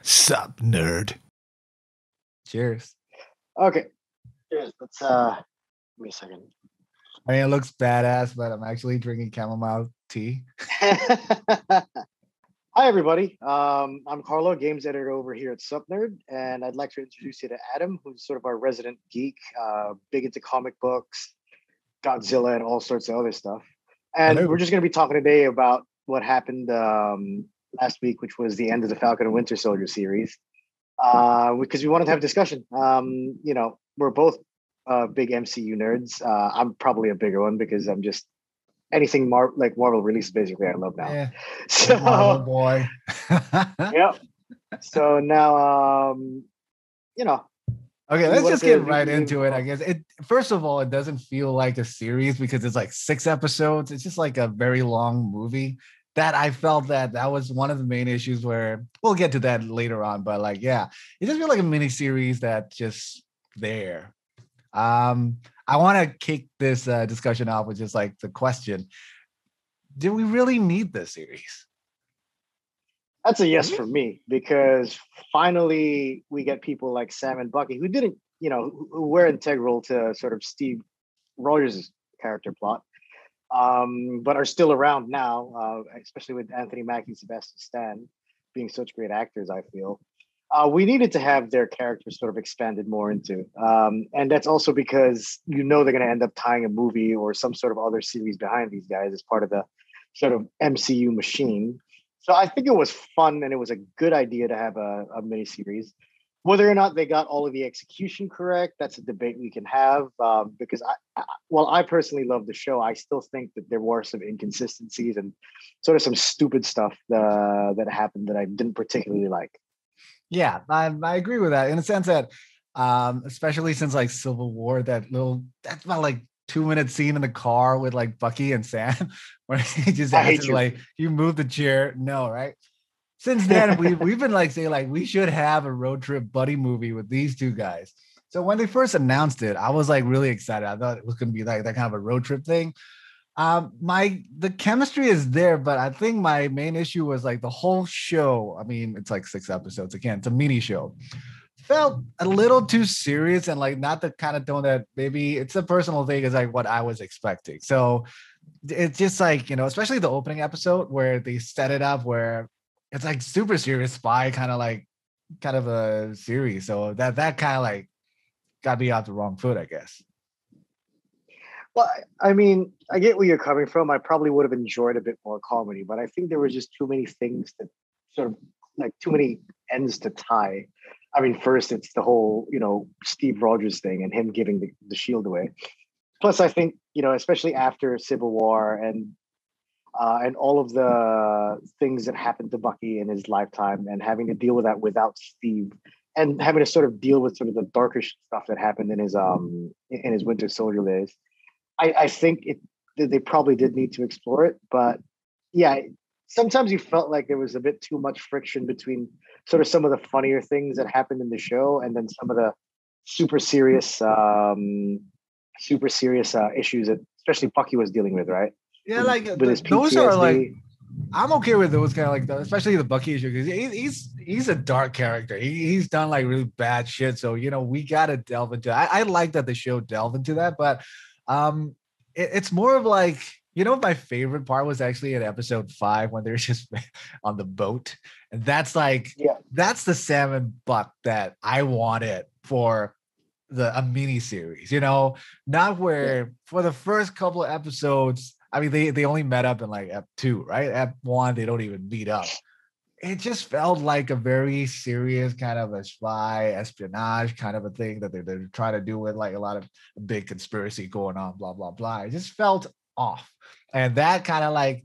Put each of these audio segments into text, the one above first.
Sup, nerd. Cheers. Okay. Cheers. Let's give me a second. I mean, it looks badass, but I'm actually drinking chamomile tea. Hi everybody. I'm Carlo, games editor over here at SupNerd, and I'd like to introduce you to Adam, who's sort of our resident geek, big into comic books, Godzilla, and all sorts of other stuff. And Hello. we're just going to be talking today about what happened last week, which was the end of the Falcon and Winter Soldier series. Because we wanted to have a discussion. We're both big MCU nerds. I'm probably a bigger one because I'm just anything Marvel releases basically I love now. Yeah. So Marvel boy. yeah. So now Okay, we let's wanted just to get do- right into it. I guess it first of all, it doesn't feel like a series because it's like 6 episodes. It's just like a very long movie. That I felt that was one of the main issues where we'll get to that later on. But like, yeah, it just feels like a mini series that just there. I want to kick this discussion off with just like the question: do we really need this series? That's a yes for me, because finally we get people like Sam and Bucky who didn't, who were integral to sort of Steve Rogers' character plot, but are still around now, especially with Anthony Mackie and Sebastian Stan being such great actors, I feel. We needed to have their characters sort of expanded more into. And that's also because they're going to end up tying a movie or some sort of other series behind these guys as part of the sort of MCU machine. So I think it was fun and it was a good idea to have a miniseries. Whether or not they got all of the execution correct, that's a debate we can have. Because while I personally love the show, I still think that there were some inconsistencies and sort of some stupid stuff that happened that I didn't particularly like. Yeah, I agree with that in the sense that, especially since like Civil War, that's about like 2-minute scene in the car with like Bucky and Sam, where he just asks him, like, "You move the chair?" No, right? Since then, we've been like saying like we should have a road trip buddy movie with these two guys. So when they first announced it, I was like really excited. I thought it was going to be like that kind of a road trip thing. The chemistry is there, but I think my main issue was like the whole show. I mean, it's like 6 episodes. Again, it's a mini show. Felt a little too serious and like not the kind of tone that maybe it's a personal thing is like what I was expecting. So it's just like, especially the opening episode where they set it up where it's like super serious spy kind of a series. So that kind of like got me off the wrong foot, I guess. Well, I mean, I get where you're coming from. I probably would have enjoyed a bit more comedy, but I think there were just too many things that sort of like too many ends to tie. I mean, first it's the whole, Steve Rogers thing and him giving the shield away. Plus, I think, especially after Civil War and all of the things that happened to Bucky in his lifetime and having to deal with that without Steve and having to sort of deal with sort of the darker stuff that happened in his Winter Soldier days. I think they probably did need to explore it, but yeah, sometimes you felt like there was a bit too much friction between sort of some of the funnier things that happened in the show and then some of the super serious issues that especially Bucky was dealing with, right? Yeah, like with his PTSD. Those are like I'm okay with those kind of like especially the Bucky issue because he's a dark character. He's done like really bad shit. So we gotta delve into. I like that the show delved into that, but it's more of like my favorite part was actually in episode 5 when they're just on the boat, and that's like that's the Sam and Buck that I wanted for a mini series. Not where for the first couple of episodes. I mean, they only met up in like Ep 2, right? Ep 1, they don't even meet up. It just felt like a very serious kind of a spy espionage kind of a thing that they're trying to do with like a lot of big conspiracy going on, blah, blah, blah. It just felt off. And that kind of like,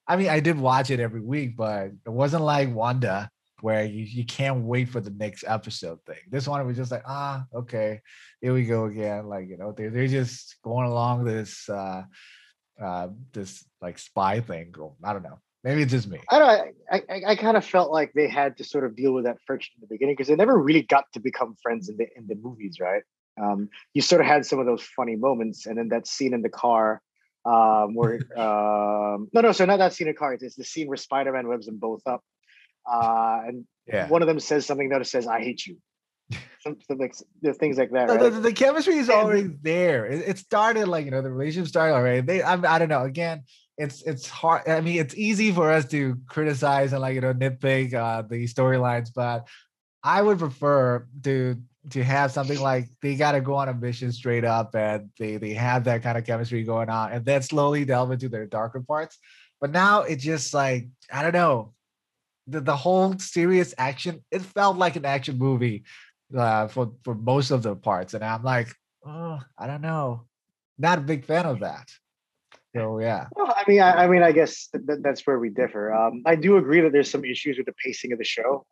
I mean, I did watch it every week, but it wasn't like Wanda where you can't wait for the next episode thing. This one was just like, okay, here we go again. Like, they're just going along this like spy thing. I don't know. Maybe it's just me. I don't know. I kind of felt like they had to sort of deal with that friction in the beginning because they never really got to become friends in the movies, right? You sort of had some of those funny moments, and then that scene in the car where not that scene in the car. It's the scene where Spider-Man webs them both up. And Yeah. one of them says something, the other says, "I hate you." Something like things like that, No, right? the chemistry is And already there. It started like the relationship started already. I don't know. Again, it's hard. I mean, it's easy for us to criticize and nitpick the storylines, but I would prefer to have something like they got to go on a mission straight up, and they have that kind of chemistry going on, and then slowly delve into their darker parts. But now it's just like I don't know, the whole serious action. It felt like an action movie for most of the parts, and I'm like, oh, I don't know, not a big fan of that. So yeah, well, I guess that's where we differ. I do agree that there's some issues with the pacing of the show.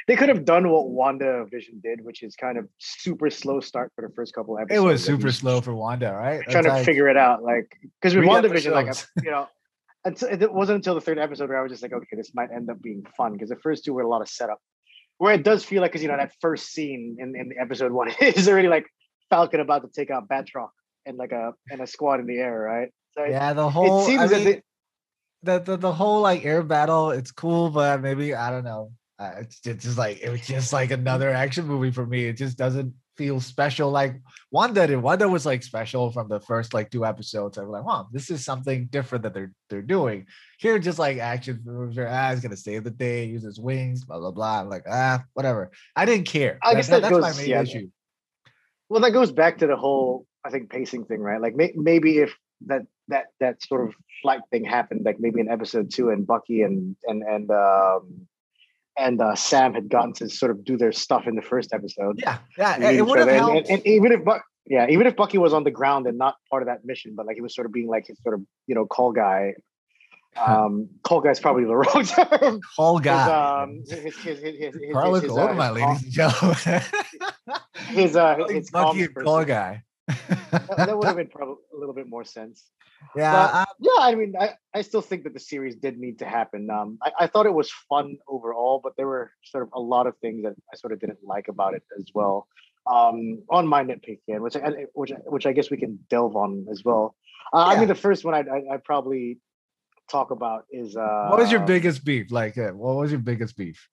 They could have done what WandaVision did, which is kind of super slow start for the first couple it was episodes. Like super slow for Wanda, right? trying It's to like figure it out, like because with three WandaVision, like episodes. it wasn't until the third episode where I was just like, okay, this might end up being fun because the first two were a lot of setup. Where it does feel like, because that first scene in the episode one is already like Falcon about to take out Batroc and a squad in the air, right? So Yeah, the it whole. I seems that mean, the whole like air battle. It's cool, but maybe I don't know. It's just like it was just like another action movie for me. It just doesn't feel special like Wanda did. Wanda was like special from the first like two episodes. I was like, wow, this is something different that they're doing. Here, just like action movies where he's gonna save the day, use his wings, blah blah blah. I'm like, whatever. I didn't care. I guess that That's my goes, main yeah. issue. Well, that goes back to the whole, I think, pacing thing, right? Like maybe if that sort of flight thing happened, like maybe in episode two, and Bucky and Sam had gotten to sort of do their stuff in the first episode, Yeah, yeah, meet it each would have other, helped. and even if Bucky was on the ground and not part of that mission, but like he was sort of being like his sort of call guy. Call guy's probably the wrong term. Whole guy. His Carlo Coloma, ladies and gentlemen. his Bucky comms and call person. guy. That would have been probably a little bit more sense. But Yeah, yeah, I mean, I still think that the series did need to happen. I thought it was fun overall, but there were sort of a lot of things that I sort of didn't like about it as well. On my nitpick end, which I guess we can delve on as well. I yeah. mean, the first one I probably talk about is What was your biggest beef? Like, what was your biggest beef?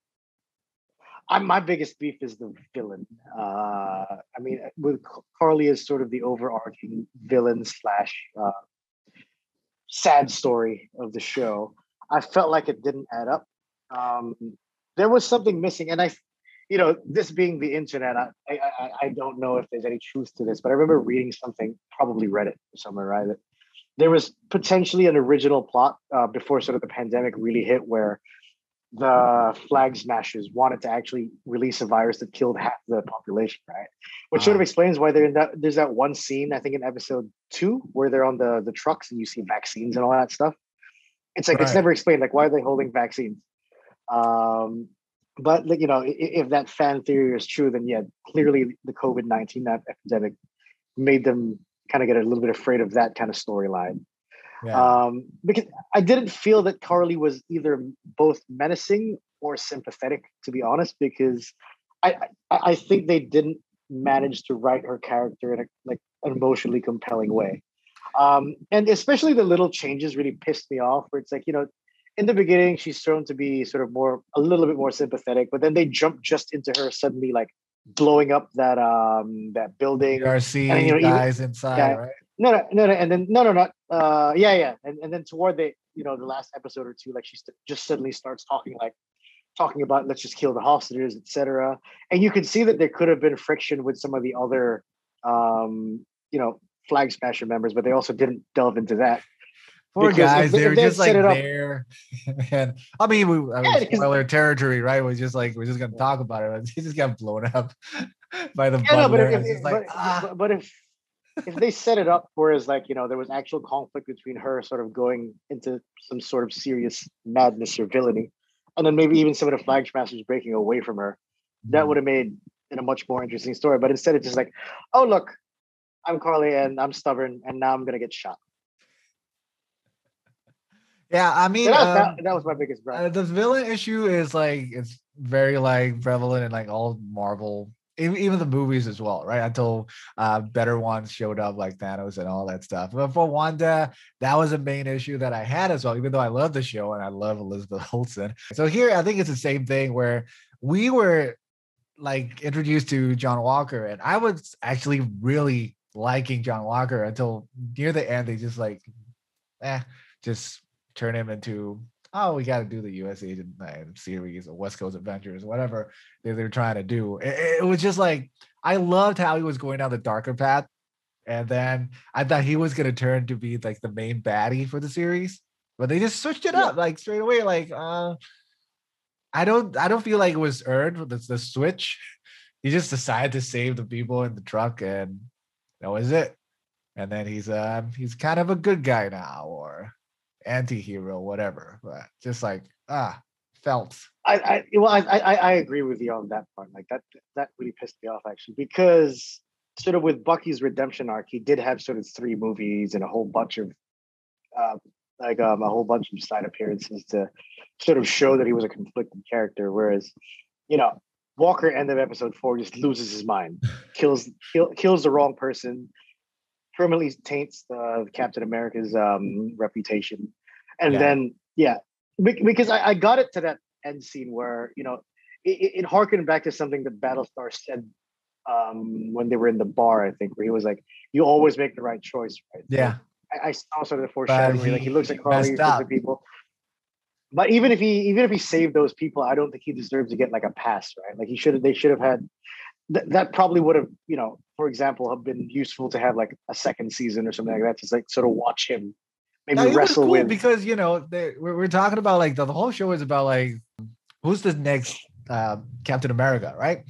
my biggest beef is the villain. I mean, with Carly as sort of the overarching villain slash sad story of the show, I felt like it didn't add up. Um, there was something missing, and this being the internet, I don't know if there's any truth to this, but I remember reading something, probably Reddit somewhere, right? That there was potentially an original plot before sort of the pandemic really hit, where the flag smashers wanted to actually release a virus that killed half the population, right? Which sort of explains why there's that one scene, I think in episode 2, where they're on the trucks and you see vaccines and all that stuff. It's like it's Right. never explained, like, why are they holding vaccines? But like, if that fan theory is true, then yeah, clearly the COVID-19 epidemic made them kind of get a little bit afraid of that kind of storyline. Yeah. Because I didn't feel that Carly was either both menacing or sympathetic, to be honest, because I think they didn't manage to write her character in an emotionally compelling way. And especially the little changes really pissed me off, where it's like, in the beginning, she's shown to be sort of a little bit more sympathetic, but then they jump just into her suddenly like blowing up that building. And then, RC even, guys inside, yeah, right? no, and then no, not yeah, and then toward the last episode or two, like she just suddenly starts talking about, let's just kill the hostages, etc. And you can see that there could have been friction with some of the other flag smasher members, but they also didn't delve into that, Poor because guys, they if were they had just set like it up, there. And I mean, yeah, because spoiler territory, right? We're just gonna talk about it. He just got blown up by the yeah, no, but butler. I was just like, but if they set it up, whereas like there was actual conflict between her sort of going into some sort of serious madness or villainy, and then maybe even some of the flag smashers breaking away from her, that would have made it a much more interesting story. But instead, it's just like, oh look, I'm Carly and I'm stubborn, and now I'm gonna get shot. yeah. I So mean, that was my biggest gripe. the villain issue is like it's very like prevalent in like all Marvel even the movies as well, right? Until better ones showed up like Thanos and all that stuff. But for Wanda, that was a main issue that I had as well, even though I love the show and I love Elizabeth Olsen. So here, I think it's the same thing where we were like introduced to John Walker, and I was actually really liking John Walker until near the end. They just like, just turn him into, oh, we got to do the U.S. Agent series or West Coast Adventures, whatever they're trying to do. It was just like I loved how he was going down the darker path, and then I thought he was going to turn to be like the main baddie for the series, but they just switched it up like straight away. Like, I don't feel like it was earned with the switch. He just decided to save the people in the truck, and that was it. And then he's kind of a good guy now, or anti-hero, whatever. But just like felt. I agree with you on that part. Like that really pissed me off actually, because sort of with Bucky's redemption arc, he did have sort of 3 movies and a whole bunch of a whole bunch of side appearances to sort of show that he was a conflicted character. Whereas, Walker, end of episode 4, just loses his mind, kills the wrong person, permanently taints Captain America's reputation, and then because I got it to that end scene where it harkened back to something that Battlestar said when they were in the bar, I think, where he was like, "You always make the right choice," right? Yeah. So I saw sort of the foreshadowing where he looks at Carly, he looks at people. But even if he saved those people, I don't think he deserves to get like a pass, right? Like they should have had that probably would have, for example, have been useful to have like a second season or something like that, just like sort of watch him maybe wrestle cool with. Because we're talking about like the whole show is about like who's the next Captain America, right?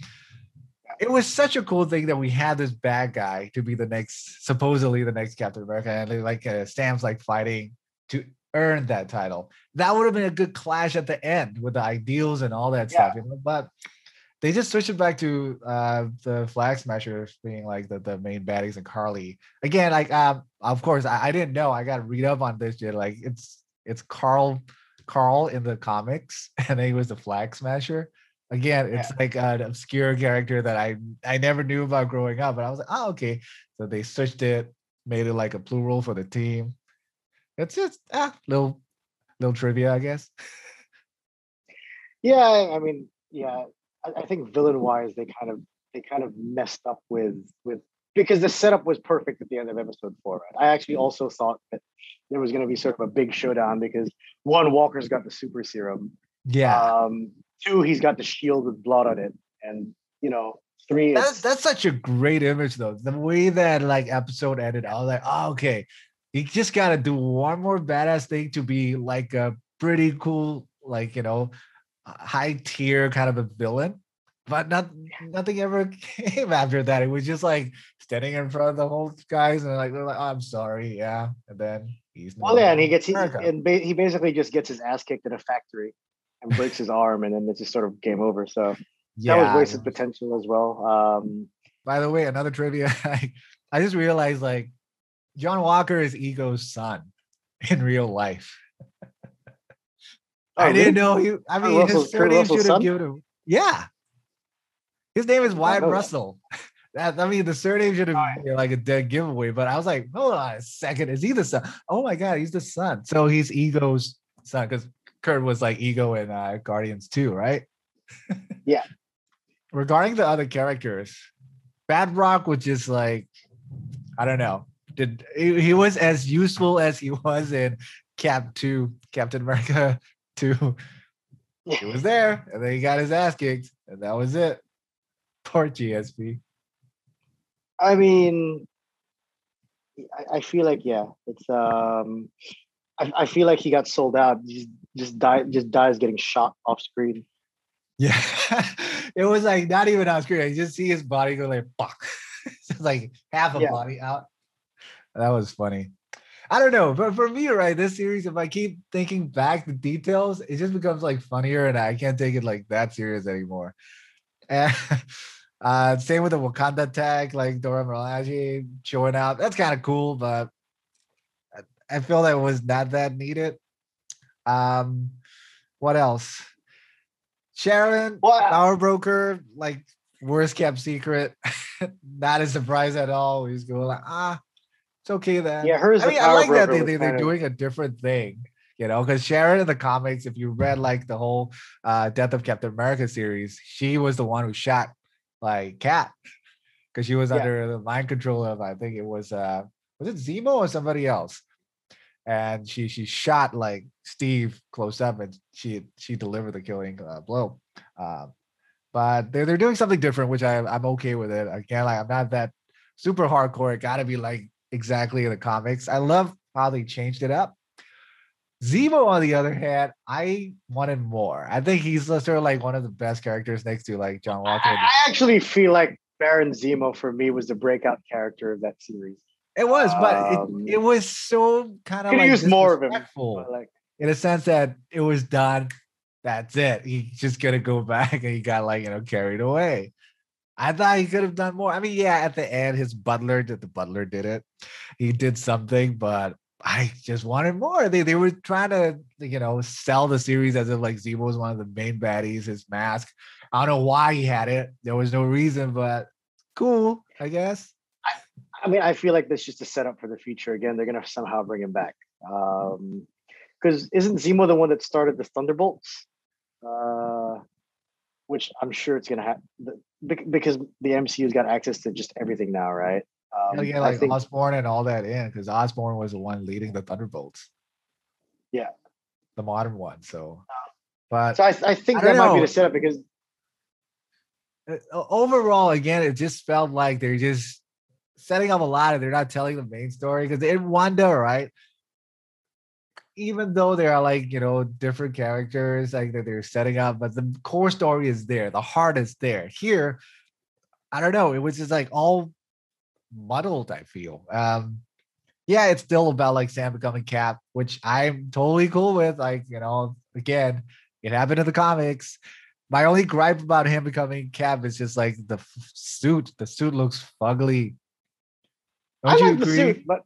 It was such a cool thing that we had this bad guy to be supposedly the next Captain America, and like Sam's like fighting to earn that title. That would have been a good clash at the end with the ideals and all that stuff, But they just switched it back to the Flag Smashers being like the main baddies and Carly again. Like, of course, I didn't know. I got to read up on this shit. Like, it's Carl in the comics, and then he was the Flag Smasher. Again, it's like an obscure character that I never knew about growing up, but I was like, oh, okay. So they switched it, made it like a plural for the team. It's just little trivia, I guess. Yeah, I mean, I think villain wise, they kind of messed up with because the setup was perfect at the end of episode 4. Right? I actually also thought that there was going to be sort of a big showdown because 1, Walker's got the super serum. Yeah. 2, he's got the shield with blood on it, and 3. That's such a great image though. The way that like episode ended, I was like, oh, okay, you just gotta do one more badass thing to be like a pretty cool, like high tier kind of a villain. But nothing ever came after that. It was just like standing in front of the whole guys and they're like, oh, I'm sorry, yeah. And then he's and he basically just gets his ass kicked in a factory and breaks his arm, and then it's just sort of game over. So that was wasted potential as well. By the way, another trivia, I just realized like John Walker is Ego's son in real life. I didn't know his surname should have given him. Yeah. His name is Wyatt Russell. The surname should have been like a dead giveaway, but I was like, hold on a second. Is he the son? Oh my God, he's the son. So he's Ego's son, because Kurt was like Ego in Guardians 2, right? Yeah. Regarding the other characters, Bad Rock was just like, I don't know. He was as useful as he was in Captain America 2. He was there, and then he got his ass kicked, and that was it. Poor GSP. I mean, I feel like it's I feel like he got sold out. Just dies getting shot off screen. Yeah, it was like not even on screen. You just see his body go like fuck. It's like half a body out. That was funny. I don't know, but for me, right, this series, if I keep thinking back the details, it just becomes like funnier, and I can't take it like that serious anymore. And same with the Wakanda tag, like Dora Milaje showing out. That's kind of cool, but I feel that was not that needed. What else? Sharon, Power Broker, like worst kept secret. Not a surprise at all. He's going like, it's okay then. Yeah, her as I the mean, I power like that broker was they're kind of doing a different thing, because Sharon in the comics, if you read like the whole Death of Captain America series, she was the one who shot like Cap because she was yeah. under the mind control of, I think it was it Zemo or somebody else? And she shot like Steve close up, and she delivered the killing blow. Um, but they're doing something different, which I'm okay with it. Again, like I'm not that super hardcore. It got to be like exactly in the comics. I love how they changed it up. Zemo, on the other hand, I wanted more. I think he's sort of like one of the best characters next to like John Walker. I actually feel like Baron Zemo for me was the breakout character of that series. It was, but it was so kind of Could like use more of him, disrespectful like in a sense that it was done. That's it. He's just gonna go back, and he got like carried away. I thought he could have done more. I mean, yeah, at the end, the butler did it. He did something, but I just wanted more. They were trying to sell the series as if like Zemo was one of the main baddies. His mask. I don't know why he had it. There was no reason, but cool, I guess. I mean, I feel like that's just a setup for the future. Again, they're gonna somehow bring him back. Because isn't Zemo the one that started the Thunderbolts? Which I'm sure it's gonna have because the MCU's got access to just everything now, right? Gotta get I like think, Osborn and all that in because Osborn was the one leading the Thunderbolts, yeah. the modern one. So, but So I think I don't that might be know. the setup because Overall, again, it just felt like they're just setting up a lot of. They're not telling the main story because in Wanda, right? Even though there are like different characters like that they're setting up, but the core story is there. The heart is there. Here, I don't know. It was just like all muddled. I feel. Yeah, it's still about like Sam becoming Cap, which I'm totally cool with. Like, again, it happened in the comics. My only gripe about him becoming Cap is just like the suit. The suit looks fugly. I Don't you like the suit, agree? but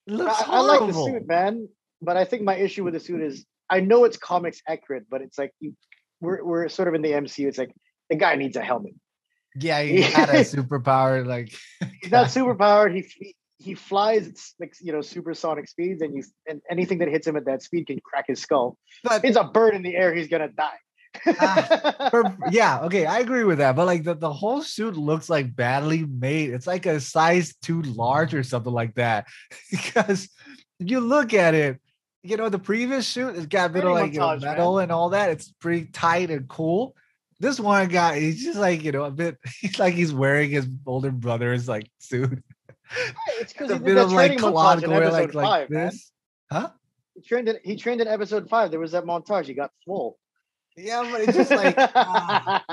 It looks I like the suit, horrible. man. But I think my issue with the suit is I know it's comics accurate, but it's like we're sort of in the MCU. It's like the guy needs a helmet. Yeah, he's not a superpower like He's not guy. superpowered. He flies at like supersonic speeds, and anything that hits him at that speed can crack his skull. But It's a bird in the air, he's gonna die. yeah, okay, I agree with that. But like the whole suit looks like badly made. It's like a size too large or something like that. Because if you look at it, the previous suit has got a bit of Training like montage, metal man. and all that. It's pretty tight and cool. This one guy, he's just like a bit. He's like he's wearing his older brother's like suit. It's because It's he a did bit that of like training montage cloth in going episode like 5, man. this, huh? He trained in episode 5. There was that montage. He got swole. Yeah, but it's just like I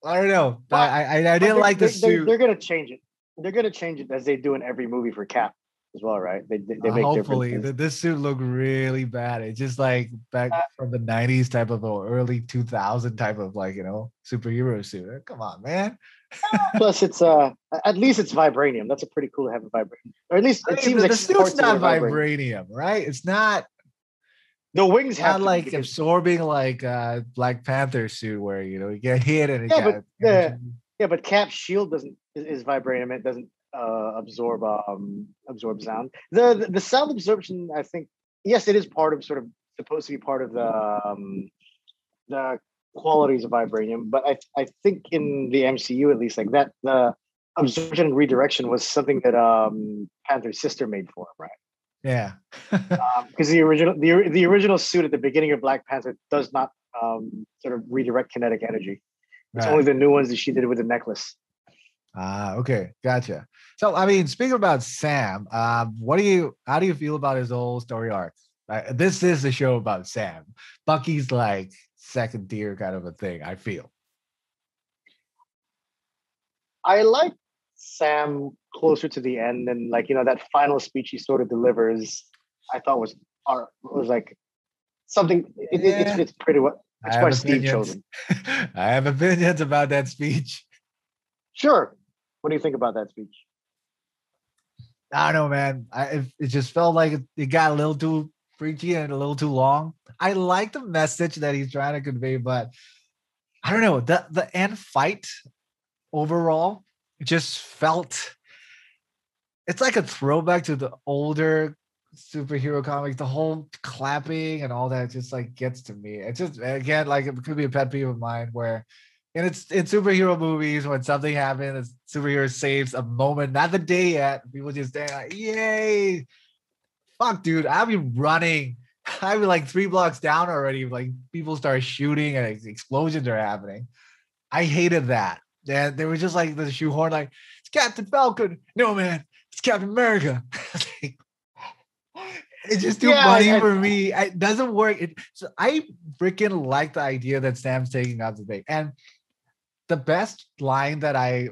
don't know. but I but didn't like the suit. they're gonna change it. They're gonna change it as they do in every movie for Cap as well, right? They make Hopefully, differences. this suit looked really bad. It's just like back from the '90s type of or early 2000 type of like superhero suit. Come on, man. Plus, it's at least it's vibranium. That's a pretty cool to have a vibranium, or at least I it mean, seems like the suit's parts of it not are vibranium. vibranium, right? It's not The wings have to be like because absorbing like Black Panther suit where you get hit and it yeah, but got energy. Cap's shield doesn't is vibranium. It doesn't absorb sound. The sound absorption, I think, yes, it is part of sort of supposed to be part of the qualities of vibranium, but I think in the MCU at least like that the absorption and redirection was something that Panther's sister made for him, right? Yeah. Because the original suit at the beginning of Black Panther does not sort of redirect kinetic energy. It's only Right. the new ones that she did with the necklace. Okay, gotcha. So, I mean, speaking about Sam, how do you feel about his whole story arc? This is a show about Sam. Bucky's like second tier kind of a thing. I feel. I like Sam closer to the end, and like that final speech he sort of delivers. I thought was like something. Yeah, It's pretty what. I It's have why Steve chose opinions. him. I have opinions about that speech. Sure. What do you think about that speech? I don't know, man. It just felt like it got a little too preachy and a little too long. I like the message that he's trying to convey, but I don't know the end fight. overall, it just felt it's like a throwback to the older superhero comics. The whole clapping and all that just like gets to me. It's just again like it could be a pet peeve of mine where and it's in superhero movies when something happens, a superhero saves a moment, not the day yet. People just say like, yay. Fuck, dude, I'll be running. I'll be like 3 blocks down already. Like people start shooting and explosions are happening. I hated that. They were just like the shoehorn, like, it's Captain Falcon. No, man, it's Captain America. It's just too Yeah, funny for me. It doesn't work. So I freaking like the idea that Sam's taking out the bait. And the best line that I,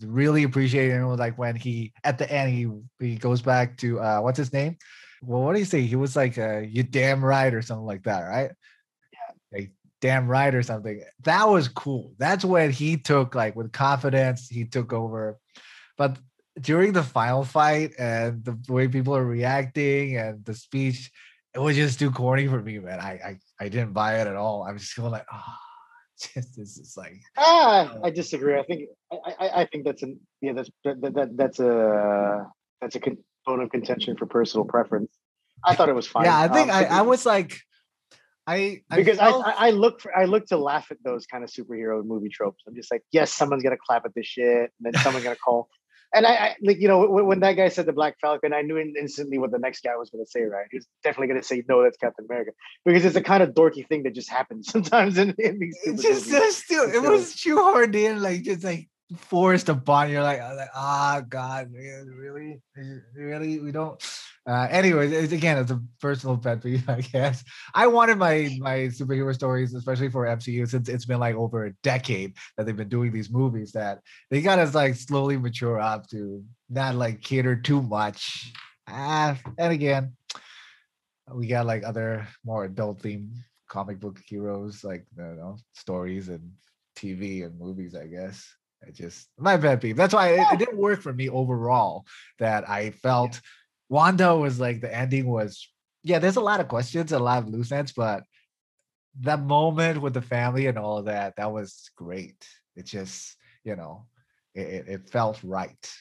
really appreciated was like when he at the end he goes back to what's his name? Well, what do you say? He was like, "You damn right" or something like that, right? Like damn right or something. That was cool. That's when he took like with confidence, he took over. But during the final fight and the way people are reacting and the speech, it was just too corny for me, man. I didn't buy it at all. I was just going like, oh, this is like. I disagree. I think that's an yeah that's a bone of contention for personal preference. I thought it was Yeah, fine. I think I was like, I because felt I look to laugh at those kind of superhero movie tropes. I'm just like, yes, someone's gonna clap at this shit, and then someone's gonna call. And I like, when that guy said the Black Falcon, I knew instantly what the next guy was going to say. Right, he was definitely going to say, "No, that's Captain America," because it's a kind of dorky thing that just happens sometimes in these it's stupid just movies. still it was shoehorned in, like just like forced upon you. Like I was like, God, man, really, we don't. Anyways, it's a personal pet peeve, I guess. I wanted my superhero stories, especially for MCU, since it's been like over a decade that they've been doing these movies, that they gotta like slowly mature up to not like cater too much. And again, we got like other more adult themed comic book heroes, like stories and TV and movies, I guess. I just my pet peeve. That's why it didn't work for me overall. That I felt Wanda was like the ending was there's a lot of questions, a lot of loose ends, but that moment with the family and all of that, that was great. It just, it felt right.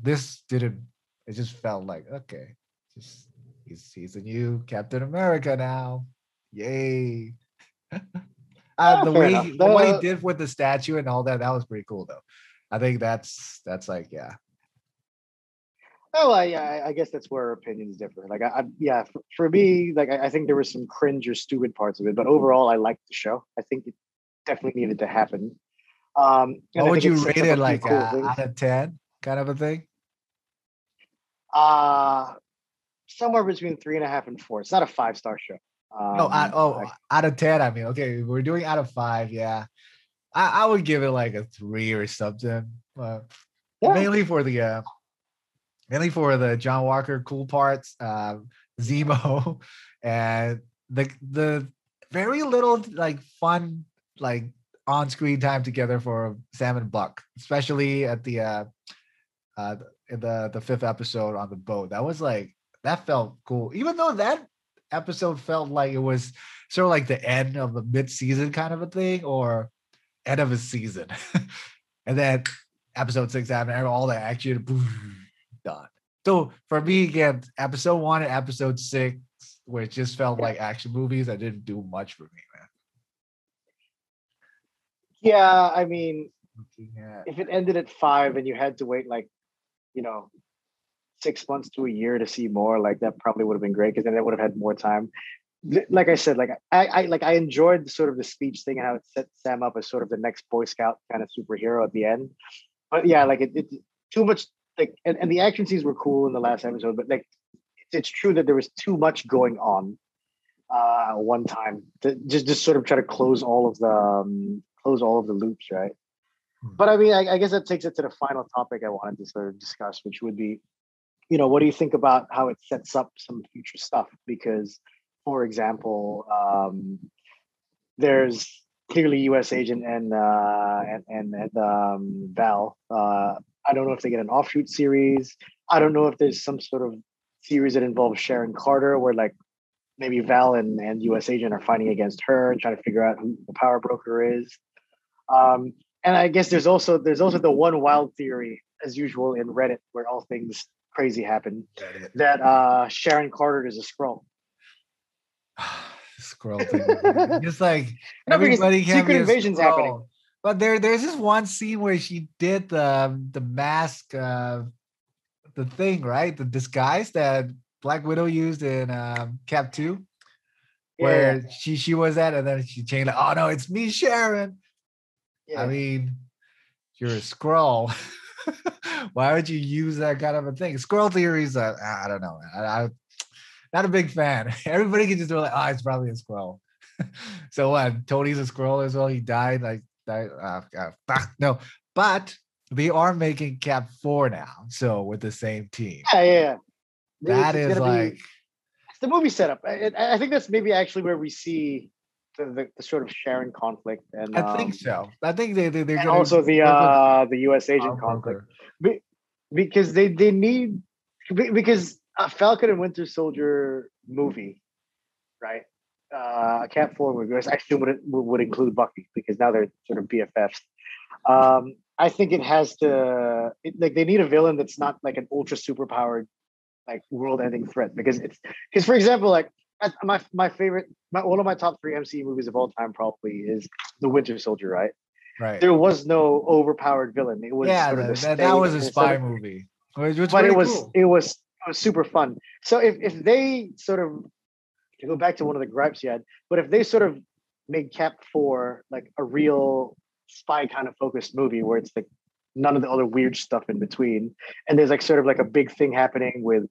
This didn't, it just felt like, okay, just he's a new Captain America now. Yay. The Fair way enough. what he did with the statue and all that, that was pretty cool though. I think that's like, yeah. Oh, I guess that's where opinions differ. Like, for me, like, I think there was some cringe or stupid parts of it, but overall, I liked the show. I think it definitely needed to happen. And What I would think it you rate sets up it, a few like cool things. out of 10 kind of a thing? Uh Somewhere between 3.5 and 4. It's not a 5-star show. No, I, out of 10. I mean, okay, we're doing out of 5. Yeah, I would give it like a 3 or something. yeah, Mainly for the John Walker cool parts, Zemo, and the very little like fun like on screen time together for Sam and Buck, especially at the uh in the fifth episode on the boat. That was like that felt cool, even though that episode felt like it was sort of like the end of a mid-season kind of a thing or end of a season. And then episode 6 happened, and all the action, done. So for me, again, episode 1 and episode 6, where it just felt yeah, like action movies, that didn't do much for me, man. yeah. I mean, Looking at if it ended at 5 and you had to wait like, you know, 6 months to a year to see more, like that probably would have been great because then I would have had more time. Like I said, like I enjoyed sort of the speech thing and how it set Sam up as sort of the next Boy Scout kind of superhero at the end. But yeah, like it too much like and the action scenes were cool in the last episode, but like it's true that there was too much going on one time to just sort of try to close all of the loops, right? But I mean, I guess that takes it to the final topic I wanted to sort of discuss, which would be, what do you think about how it sets up some future stuff? Because, for example, there's clearly U.S. Agent and Val. I don't know if they get an offshoot series. I don't know if there's some sort of series that involves Sharon Carter, where like maybe Val and U.S. Agent are fighting against her and trying to figure out who the power broker is. And I guess there's also the one wild theory, as usual in Reddit, where all things crazy happen, that Sharon Carter is a Skrull. Scroll thing. Just like No, because everybody can Secret be a Invasion's happening. scroll. But there's this one scene where she did the mask, the thing, right? The disguise that Black Widow used in Cap 2, Yeah, where she was at, and then she changed like, oh no, it's me, Sharon. I yeah. mean, you're a scroll. Why would you use that kind of a thing? Scroll theories, I don't know. I not a big fan. Everybody can just do like, oh, it's probably a scroll. So what? Tony's a scroll as well. He died. No, but they are making Cap 4 now. So with the same team. Yeah. That It's is gonna like, be it's the movie setup. I think that's maybe actually where we see the sort of Sharon conflict and I think so. I think they're and gonna also work with the U.S. agent Power conflict. Broker. Because they need because a Falcon and Winter Soldier movie, right? A Cap 4 movie, which actually would include Bucky because now they're sort of BFFs. I think it has to like they need a villain that's not like an ultra superpowered like world-ending threat because for example like my favorite one of my top 3 MCU movies of all time probably is The Winter Soldier, right? Right. There was no overpowered villain. It was Yeah, sort of that was a spy movie. Which was but pretty cool. it was super fun. So if they sort of to go back to one of the gripes you had, but if they sort of made Cap 4 like a real spy kind of focused movie where it's like none of the other weird stuff in between, and there's like sort of like a big thing happening with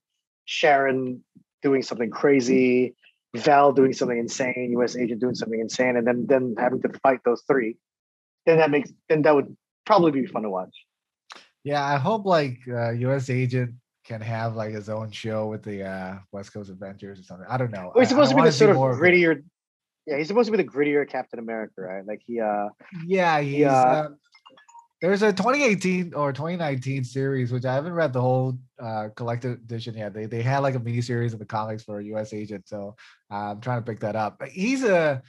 Sharon doing something crazy, Val doing something insane, US agent doing something insane, and then having to fight those 3, then that would probably be fun to watch. Yeah, I hope like US agent can have like his own show with the West Coast Adventures or something. I don't know. Well, he's I supposed to be want the to see sort of more of it. grittier. Yeah, he's supposed to be the grittier Captain America, right? Like Yeah, he he's there's a 2018 or 2019 series, which I haven't read the whole collected edition yet. They had like a mini series of the comics for a US agent, so I'm trying to pick that up. But he's a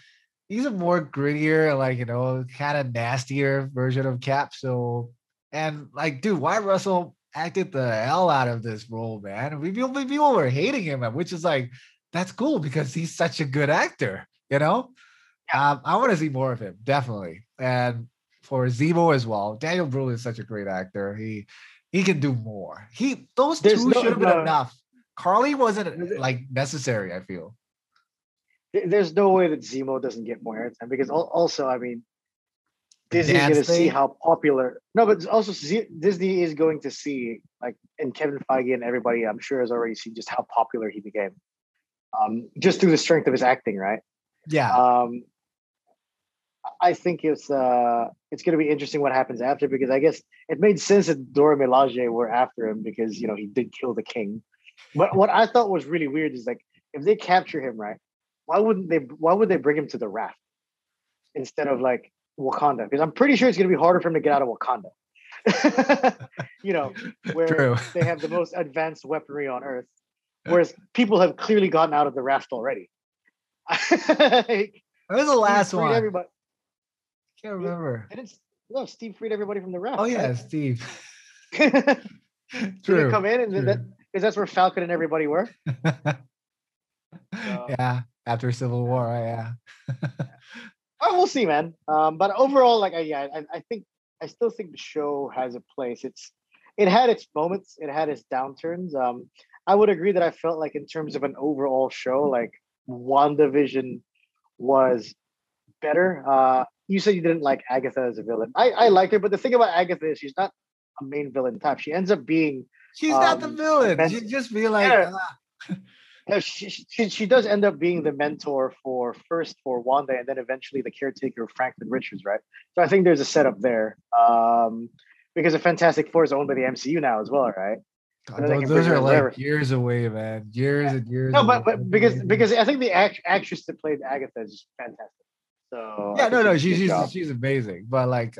more grittier, like kind of nastier version of Cap. So, and like, dude, why Russell acted the hell out of this role, man? People were hating him, which is like that's cool because he's such a good actor. I want to see more of him, definitely. And for Zemo as well, Daniel Brühl is such a great actor. He can do more. Those there's two no should have been no enough. Carly wasn't like necessary, I feel. there's no way that Zemo doesn't get more airtime because also I mean The Disney's going dance to see thing. how popular. No, but also Disney is going to see like, and Kevin Feige and everybody I'm sure has already seen just how popular he became, just through the strength of his acting, right? Yeah. Um, I think it's going to be interesting what happens after because I guess it made sense that Dora Milaje were after him because he did kill the king. But what I thought was really weird is like if they capture him, right? Why would they bring him to the raft instead of like Wakanda? Because I'm pretty sure it's going to be harder for him to get out of Wakanda. Where True. they have the most advanced weaponry on Earth, whereas people have clearly gotten out of the raft already. Like, What was the last freed one? everybody. Can't remember. Steve freed everybody from the raft. Oh yeah, right? Steve. Did he come in True. because that's where Falcon and everybody were? Yeah, after Civil War, right? Yeah. Oh, we'll see, man. But overall, like, I think I still think the show has a place. It had its moments, it had its downturns. I would agree that I felt like in terms of an overall show, like WandaVision was better. You said you didn't like Agatha as a villain. I liked her, but the thing about Agatha is she's not a main villain type. She ends up being She's not the villain. She'd just be like, yeah, she does end up being the mentor for Wanda and then eventually the caretaker of Franklin Richards, right? So I think there's a setup there. Because the Fantastic Four is owned by the MCU now as well, right? God, those are like years away, man. Years and years. No, but because I think the actress that played Agatha is just fantastic. So yeah, no, she's amazing. But like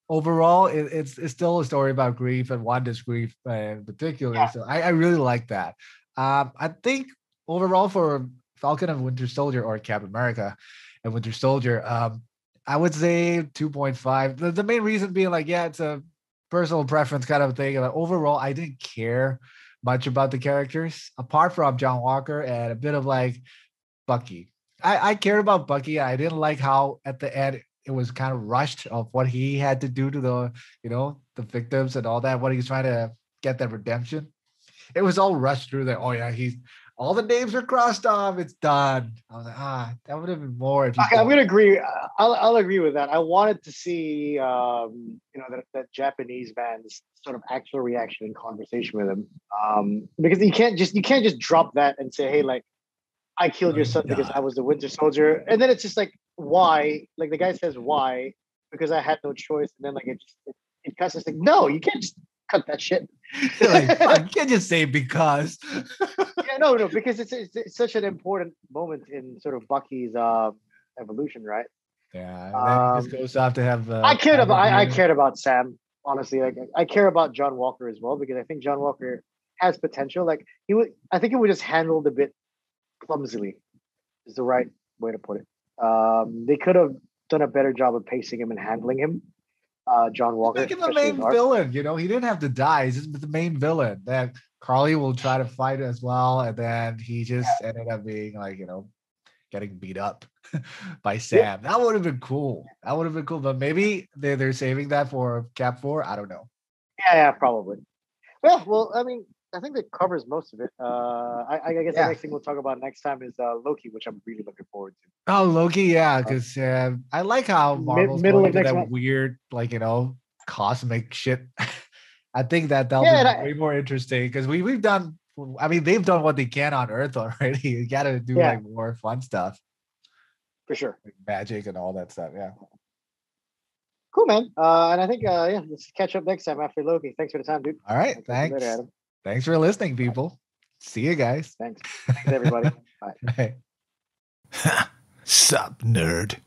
overall, it's still a story about grief and Wanda's grief in particular. Yeah. So I really like that. I think overall for Falcon and Winter Soldier or Captain America and Winter Soldier, I would say 2.5. The main reason being like, yeah, it's a personal preference kind of thing. Like, overall, I didn't care much about the characters apart from John Walker and a bit of like Bucky. I cared about Bucky. I didn't like how at the end it was kind of rushed of what he had to do to the, the victims and all that, what he's trying to get that redemption. It was all rushed through there. Oh yeah, he's all the names are crossed off. It's done. I was like, that would have been more if you. Okay, I'm gonna agree. I'll agree with that. I wanted to see, that Japanese man's sort of actual reaction and conversation with him, because you can't just drop that and say, hey, like, I killed your son because I was the Winter Soldier, and then it's just like, why? Like the guy says, why? Because I had no choice, and then like it cuts. It's like, no, you can't just cut that shit. Like, you can't just say because. Yeah, no, because it's such an important moment in sort of Bucky's evolution, right? Yeah, and then he just goes off to have. I cared about Sam, honestly. Like I care about John Walker as well because I think John Walker has potential. Like I think he would just handled a bit clumsily, is the right way to put it. They could have done a better job of pacing him and handling him. John Walker, make him the main villain. He didn't have to die. He's just the main villain. Then Carly will try to fight as well, and then he just ended up being like, getting beat up by Sam. Yeah. That would have been cool. But maybe they're saving that for Cap 4. I don't know. Yeah, probably. Well, I mean, I think that covers most of it. I guess the next thing we'll talk about next time is Loki, which I'm really looking forward to. Oh, Loki, yeah, because I like how Marvel's going into that weird, like, cosmic shit. I think that'll be way more interesting because we've done. I mean, they've done what they can on Earth already. You got to do like more fun stuff, for sure, like magic and all that stuff. Yeah. Cool, man. And I think let's catch up next time after Loki. Thanks for the time, dude. All right, thanks. Later, Adam. Thanks for listening, people. See you guys. Thanks everybody. Bye. Sup, nerd.